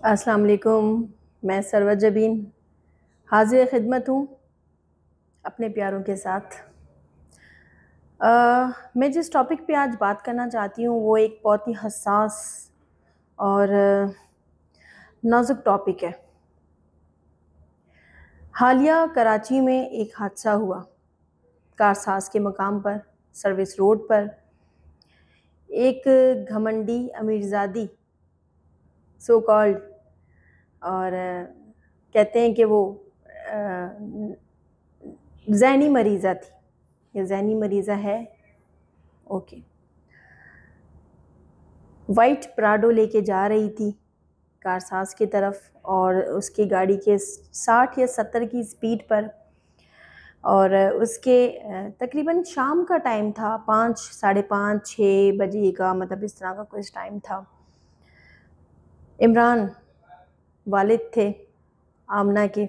अस्सलाम वालेकुम। मैं सरवत जबीन हाजिर खिदमत हूँ अपने प्यारों के साथ। मैं जिस टॉपिक पे आज बात करना चाहती हूँ वो एक बहुत ही हसास और नाजुक टॉपिक है। हालिया कराची में एक हादसा हुआ कारसाज के मकाम पर, सर्विस रोड पर। एक घमंडी अमीरजादी सो कॉल्ड, और कहते हैं कि वो ज़हनी मरीज़ा थी या ज़हनी मरीज़ा है। ओके, वाइट प्राडो लेके जा रही थी कारसाज की तरफ, और उसकी गाड़ी के 60 या 70 की स्पीड पर, और उसके तकरीबन शाम का टाइम था, 5, साढ़े 5, 6 बजे का, मतलब इस तरह का कुछ टाइम था। इमरान वालिद थे आमना के,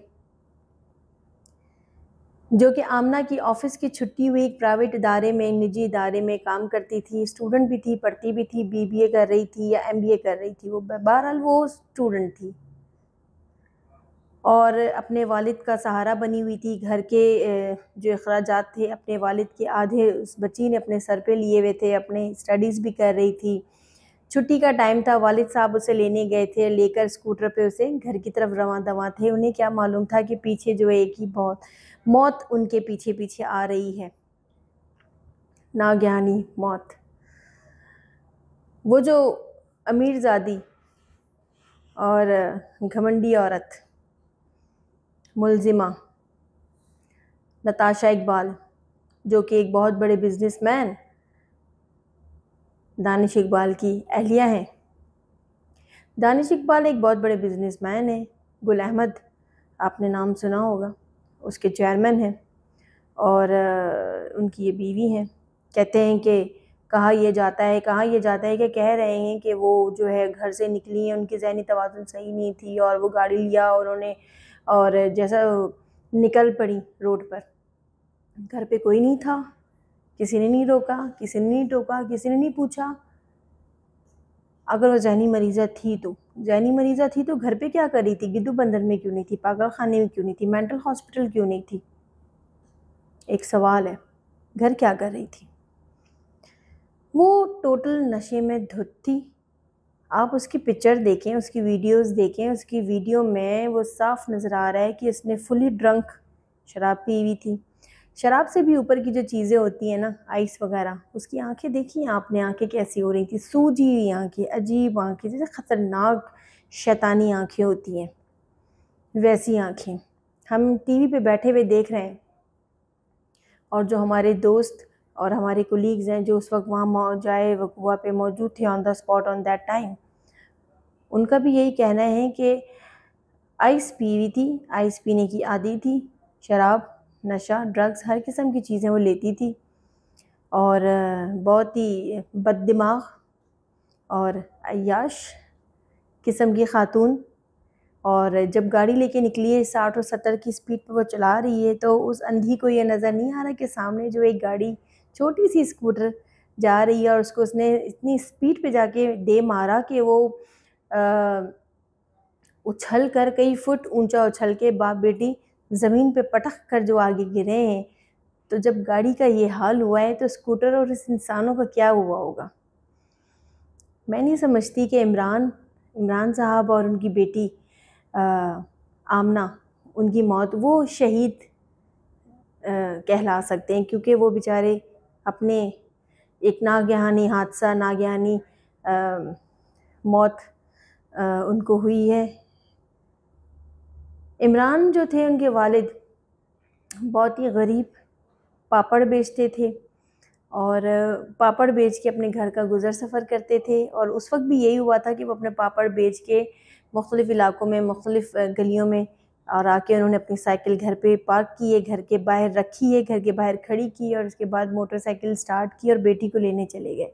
जो कि आमना की ऑफिस की छुट्टी हुई एक प्राइवेट इदारे में, निजी इदारे में काम करती थी। स्टूडेंट भी थी, पढ़ती भी थी, बीबीए कर रही थी या एमबीए कर रही थी। वो बहरहाल वो स्टूडेंट थी और अपने वालिद का सहारा बनी हुई थी। घर के जो अखराजात थे अपने वालिद के आधे उस बच्ची ने अपने सर पे लिए हुए थे, अपने स्टडीज़ भी कर रही थी। छुट्टी का टाइम था, वालिद साहब उसे लेने गए थे, लेकर स्कूटर पे उसे घर की तरफ रवां दवां थे। उन्हें क्या मालूम था कि पीछे जो एक ही बहुत मौत उनके पीछे पीछे आ रही है, नागहानी मौत। वो जो अमीरजादी और घमंडी औरत मुलजिमा नताशा इकबाल, जो कि एक बहुत बड़े बिजनेसमैन दानिश इकबाल की अहलिया हैं। दानिश इकबाल एक बहुत बड़े बिजनेसमैन हैं। गुल अहमद, आपने नाम सुना होगा, उसके चेयरमैन हैं, और उनकी ये बीवी हैं। कहते हैं कि कहा यह जाता है कि कह रहे हैं कि वो जो है घर से निकली हैं, उनकी ज़हनी तवाज़ुन सही नहीं थी और वो गाड़ी लिया और उन्होंने, और जैसा निकल पड़ी रोड पर। घर पे कोई नहीं था, किसी ने नहीं रोका, किसी ने नहीं टोका, किसी ने नहीं पूछा। अगर वो ज़हनी मरीज़ा थी तो घर पे क्या कर रही थी? गिद्दू बंदर में क्यों नहीं थी? पागल खाने में क्यों नहीं थी? मेंटल हॉस्पिटल क्यों नहीं थी? एक सवाल है, घर क्या कर रही थी? वो टोटल नशे में धुत थी। आप उसकी पिक्चर देखें, उसकी वीडियोस देखें, उसकी वीडियो में वो साफ नज़र आ रहा है कि उसने फुली ड्रंक शराब पी हुई थी। शराब से भी ऊपर की जो चीज़ें होती हैं ना, आइस वगैरह, उसकी आंखें देखी आपने? आंखें कैसी हो रही थी? सूजी हुई आंखें, अजीब आंखें, जैसे ख़तरनाक शैतानी आंखें होती हैं, वैसी आंखें। हम टीवी पे बैठे हुए देख रहे हैं, और जो हमारे दोस्त और हमारे कोलीग्स हैं जो उस वक्त वहाँ जाए वक़ुआ पे मौजूद थे, on the spot, on that time, उनका भी यही कहना है कि आइस पी हुई थी, आइस पीने की आदी थी, शराब, नशा, ड्रग्स, हर किस्म की चीज़ें वो लेती थी, और बहुत ही बददिमाग और अय्याश किस्म की खातून। और जब गाड़ी लेके निकली है 60 और 70 की स्पीड पर वो चला रही है, तो उस अंधी को ये नज़र नहीं आ रहा कि सामने जो एक गाड़ी, छोटी सी स्कूटर जा रही है, और उसको उसने इतनी स्पीड पे जाके दे मारा कि वो उछल कर, कई फुट ऊंचा उछल के बाप बेटी ज़मीन पे पटक कर जो आगे गिरे हैं। तो जब गाड़ी का ये हाल हुआ है तो स्कूटर और इस इंसानों का क्या हुआ होगा? मैं नहीं समझती कि इमरान साहब और उनकी बेटी आमना, उनकी मौत, वो शहीद कहला सकते हैं, क्योंकि वो बेचारे अपने एक नागहानी हादसा, नागहानी मौत उनको हुई है। इमरान जो थे, उनके वालिद बहुत ही गरीब पापड़ बेचते थे, और पापड़ बेच के अपने घर का गुज़र सफ़र करते थे। और उस वक्त भी यही हुआ था कि वो अपने पापड़ बेच के मुख्तलिफ़ इलाकों में, मुख्तलिफ़ गलियों में, और आके उन्होंने अपनी साइकिल घर पे पार्क की है, घर के बाहर रखी है, घर के बाहर खड़ी की, और उसके बाद मोटरसाइकिल स्टार्ट की और बेटी को लेने चले गए।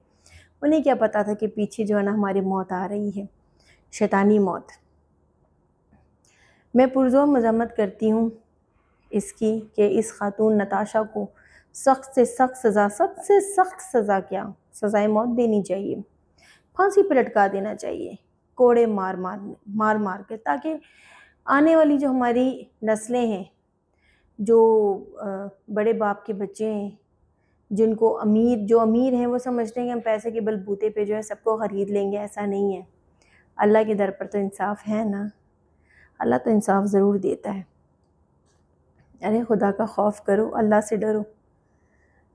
उन्हें क्या पता था कि पीछे जो है ना हमारी मौत आ रही है, शैतानी मौत। मैं पुरज़ोर मज़म्मत करती हूँ इसकी कि इस खातून नताशा को सख्त से सख्त सज़ा, सबसे सख्त सज़ा क्या, सज़ाए मौत देनी चाहिए, फांसी पर लटका देना चाहिए। कोड़े मार मार के, ताकि आने वाली जो हमारी नस्लें हैं, जो बड़े बाप के बच्चे हैं, जो अमीर हैं, वो समझते हैं कि हम पैसे के बलबूते पे जो है सबको ख़रीद लेंगे। ऐसा नहीं है। अल्लाह के दर पर तो इंसाफ है ना, अल्लाह तो इंसाफ ज़रूर देता है। अरे खुदा का खौफ करो, अल्लाह से डरो,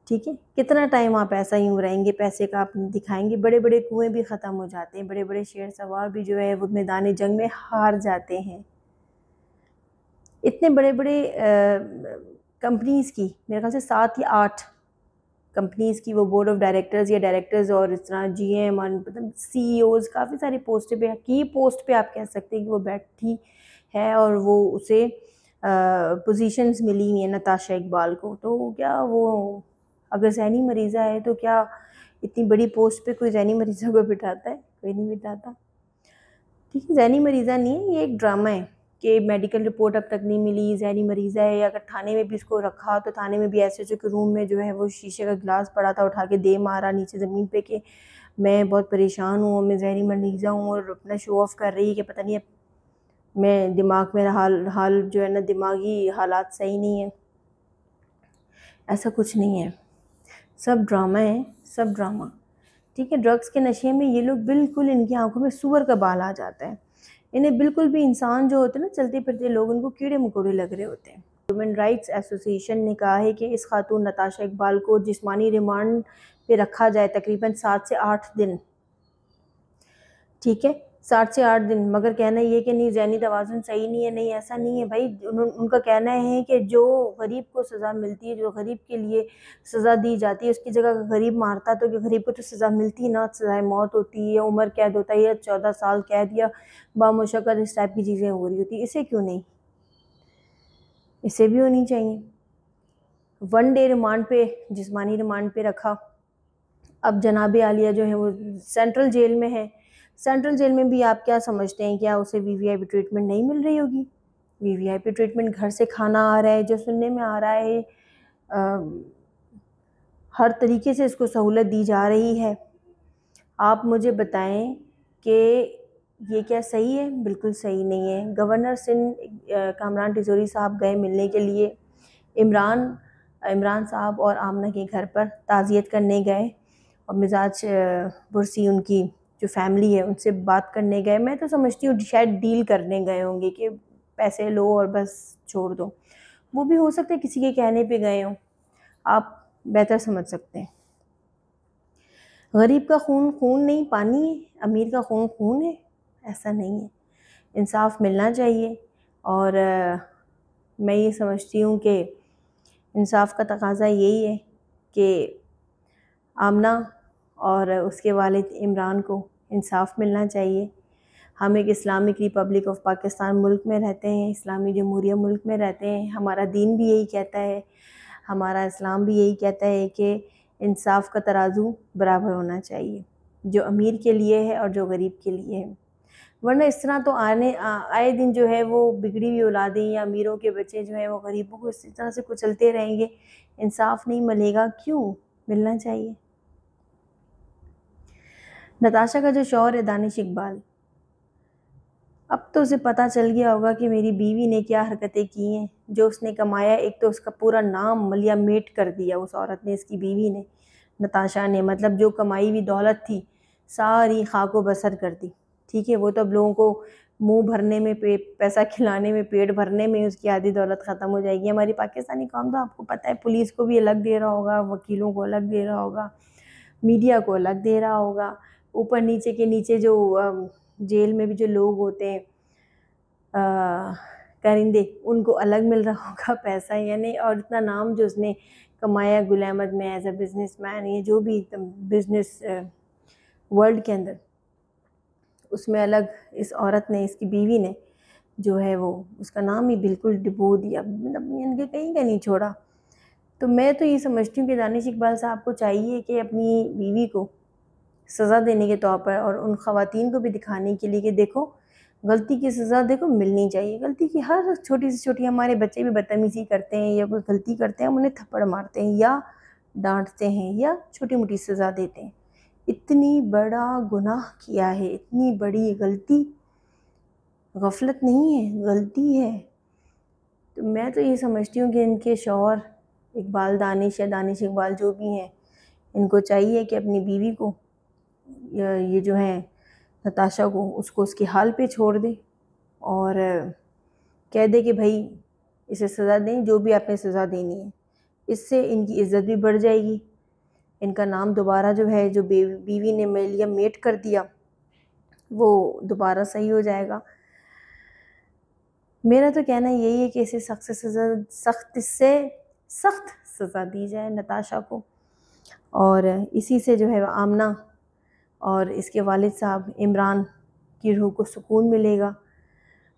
ठीक है। कितना टाइम आप ऐसा यूँ रहेंगे, पैसे का आप दिखाएंगे। बड़े बड़े कुएं भी ख़त्म हो जाते हैं, बड़े बड़े शेर सवार भी जो है वो मैदान जंग में हार जाते हैं। इतने बड़े बड़े कंपनीज़ की, मेरे ख्याल से 7 या 8 कंपनीज़ की वो बोर्ड ऑफ डायरेक्टर्स या डायरेक्टर्स और इस तरह GM और मतलब CEOs, काफ़ी सारी पोस्ट पे, की पोस्ट पे आप कह सकते हैं कि वो बैठी है, और वो उसे पोजीशंस मिली हुई है नताशा इकबाल को। तो क्या वो अगर जहनी मरीज़ा है तो क्या इतनी बड़ी पोस्ट पे कोई जहनी मरीज़ा को बिठाता है? कोई नहीं बिठाता, ठीक है। जहनी मरीज़ा नहीं है, ये एक ड्रामा है कि मेडिकल रिपोर्ट अब तक नहीं मिली, जहनी मरीज़ा है। अगर थाने में भी इसको रखा तो थाने में भी ऐसे के रूम में जो है वो शीशे का गिलास पड़ा था, उठा के दे मारा नीचे ज़मीन पे कि मैं बहुत परेशान हूँ, मैं जहनी मरीज़ा हूँ, और अपना शो ऑफ कर रही है कि पता नहीं मैं दिमाग मेरा हाल जो है ना, दिमागी हालात सही नहीं है। ऐसा कुछ नहीं है, सब ड्रामा है, सब ड्रामा, ठीक है। ड्रग्स के नशे में ये लोग बिल्कुल, इनकी आंखों में सूअर का बाल आ जाता है। इन्हें बिल्कुल भी इंसान जो होते हैं ना, चलते फिरते लोग, उनको कीड़े मकोड़े लग रहे होते हैं। ह्यूमन राइट्स एसोसिएशन ने कहा है कि इस खातून नताशा इकबाल को जिस्मानी रिमांड पे रखा जाए तकरीबन 7 से 8 दिन, ठीक है, 7 से 8 दिन। मगर कहना ये कि नहीं ज़हनी तवाज़ुन सही नहीं है, नहीं ऐसा नहीं है भाई। उनका कहना है कि जो गरीब को सज़ा मिलती है, जो गरीब के लिए सज़ा दी जाती है, उसकी जगह गरीब मारता तो गरीब को तो सज़ा मिलती ना, सज़ाए मौत होती है, उम्र कैद होता है, या 14 साल कैद या बामुशक्कत इस टाइप की चीज़ें हो रही होती। इसे क्यों नहीं, इसे भी होनी चाहिए। 1 डे रिमांड पे, जिस्मानी रिमांड पे रखा। अब जनाब आलिया जो है वो सेंट्रल जेल में है। सेंट्रल जेल में भी आप क्या समझते हैं, क्या उसे VVIP ट्रीटमेंट नहीं मिल रही होगी? VVIP ट्रीटमेंट, घर से खाना आ रहा है, जो सुनने में आ रहा है, हर तरीके से इसको सहूलत दी जा रही है। आप मुझे बताएं कि ये क्या सही है? बिल्कुल सही नहीं है। गवर्नर सिंध कामरान तिजोरी साहब गए मिलने के लिए, इमरान साहब और आमना के घर पर ताज़ियत करने गए, और मिजाज बुरसी उनकी जो फैमिली है उनसे बात करने गए। मैं तो समझती हूँ शायद डील करने गए होंगे कि पैसे लो और बस छोड़ दो। वो भी हो सकता है किसी के कहने पे गए हों, आप बेहतर समझ सकते हैं। गरीब का खून खून नहीं, पानी है। अमीर का खून खून है, ऐसा नहीं है। इंसाफ मिलना चाहिए, और मैं ये समझती हूँ कि इंसाफ का तकाज़ा यही है कि आमना और उसके वालिद इमरान को इंसाफ मिलना चाहिए। हम एक इस्लामिक रिपब्लिक ऑफ पाकिस्तान मुल्क में रहते हैं, इस्लामी जमहूरिया मुल्क में रहते हैं। हमारा दीन भी यही कहता है, हमारा इस्लाम भी यही कहता है कि इंसाफ का तराजू बराबर होना चाहिए, जो अमीर के लिए है और जो गरीब के लिए है। वरना इस तरह तो आए दिन जो है वो बिगड़ी हुई औलादें या अमीरों के बच्चे जो है वो गरीबों को इस तरह से कुचलते रहेंगे, इंसाफ नहीं मिलेगा। क्यों मिलना चाहिए? नताशा का जो शौहर है दानिश इकबाल, अब तो उसे पता चल गया होगा कि मेरी बीवी ने क्या हरकतें की हैं। जो उसने कमाया, एक तो उसका पूरा नाम मलिया मेट कर दिया उस औरत ने, इसकी बीवी ने, नताशा ने। मतलब जो कमाई हुई दौलत थी सारी खाको बसर कर दी, ठीक है। वो तो अब लोगों को मुंह भरने में, पैसा खिलाने में, पेट भरने में उसकी आधी दौलत ख़त्म हो जाएगी। हमारी पाकिस्तानी कौम तो आपको पता है, पुलिस को भी अलग दे रहा होगा, वकीलों को अलग दे रहा होगा, मीडिया को अलग दे रहा होगा, ऊपर नीचे के नीचे जो जेल में भी जो लोग होते हैं करिंदे, उनको अलग मिल रहा होगा पैसा, यानी। और इतना नाम जो उसने कमाया गुल अहमद में एज अ बिजनेसमैन, ये जो भी बिजनेस वर्ल्ड के अंदर, उसमें अलग इस औरत ने, इसकी बीवी ने जो है वो उसका नाम ही बिल्कुल डुबो दिया, मतलब इनके कहीं का नहीं छोड़ा। तो मैं तो ये समझती हूँ कि दानिश इकबाल साहब को चाहिए कि अपनी बीवी को सज़ा देने के तौर पर, और उन ख़वातीन को भी दिखाने के लिए कि देखो, गलती की सज़ा देखो मिलनी चाहिए। गलती की हर छोटी से छोटी, हमारे बच्चे भी बदतमीज़ी करते हैं या कोई गलती करते हैं, हम उन्हें थप्पड़ मारते हैं या डांटते हैं या छोटी मोटी सज़ा देते हैं। इतनी बड़ा गुनाह किया है, इतनी बड़ी गलती, गफलत नहीं है, गलती है। तो मैं तो ये समझती हूँ कि इनके शौहर इकबाल दानिश या दानिश इकबाल जो भी हैं, इनको चाहिए कि अपनी बीवी को ये जो है नताशा को, उसको उसके हाल पे छोड़ दे और कह दे कि भाई इसे सज़ा दें, जो भी आपने सज़ा देनी है। इससे इनकी इज़्ज़त भी बढ़ जाएगी, इनका नाम दोबारा जो है, जो बीवी ने मेलिया मेट कर दिया, वो दोबारा सही हो जाएगा। मेरा तो कहना यही है कि इसे सख्त से सख्त सज़ा दी जाए नताशा को, और इसी से जो है आमना और इसके वालिद साहब इमरान की रूह को सुकून मिलेगा।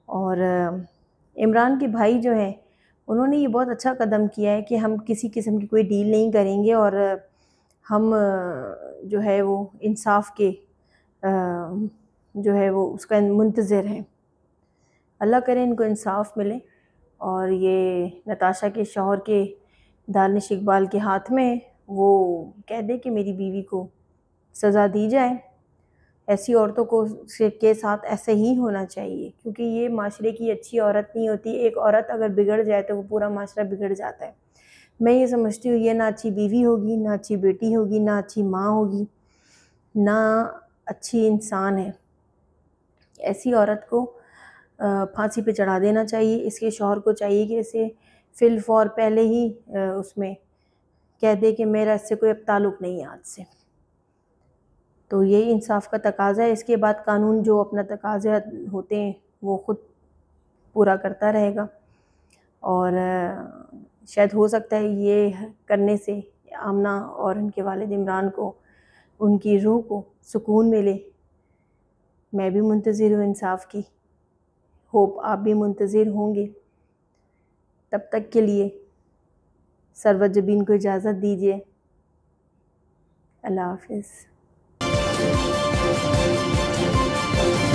और इमरान के भाई जो हैं, उन्होंने ये बहुत अच्छा कदम किया है कि हम किसी किस्म की कोई डील नहीं करेंगे और हम जो है वो इंसाफ के जो है वो उसका मुंतज़िर हैं। अल्लाह करे इनको इंसाफ मिले और ये नताशा के शौहर के दानिश इकबाल के हाथ में वो कह दे कि मेरी बीवी को सज़ा दी जाए। ऐसी औरतों को के साथ ऐसे ही होना चाहिए, क्योंकि ये माशरे की अच्छी औरत नहीं होती। एक औरत अगर बिगड़ जाए तो वो पूरा माशरा बिगड़ जाता है। मैं ये समझती हूँ ये ना अच्छी बीवी होगी, ना अच्छी बेटी होगी, ना अच्छी माँ होगी, ना अच्छी इंसान है। ऐसी औरत को फांसी पे चढ़ा देना चाहिए। इसके शौहर को चाहिए कि इसे फिल फॉर पहले ही उसमें कह दे कि मेरा इससे कोई अब ताल्लुक़ नहीं है आज से। तो यही इंसाफ का तकाज़ा है। इसके बाद कानून जो अपना तकाज़े होते हैं वो ख़ुद पूरा करता रहेगा और शायद हो सकता है ये करने से आमना और उनके वालिद इमरान को, उनकी रूह को सुकून मिले। मैं भी मुंतज़िर हूँ इंसाफ की, होप आप भी मुंतज़िर होंगे। तब तक के लिए सरवत जबीन को इजाज़त दीजिए। अल्लाह हाफ़िज़।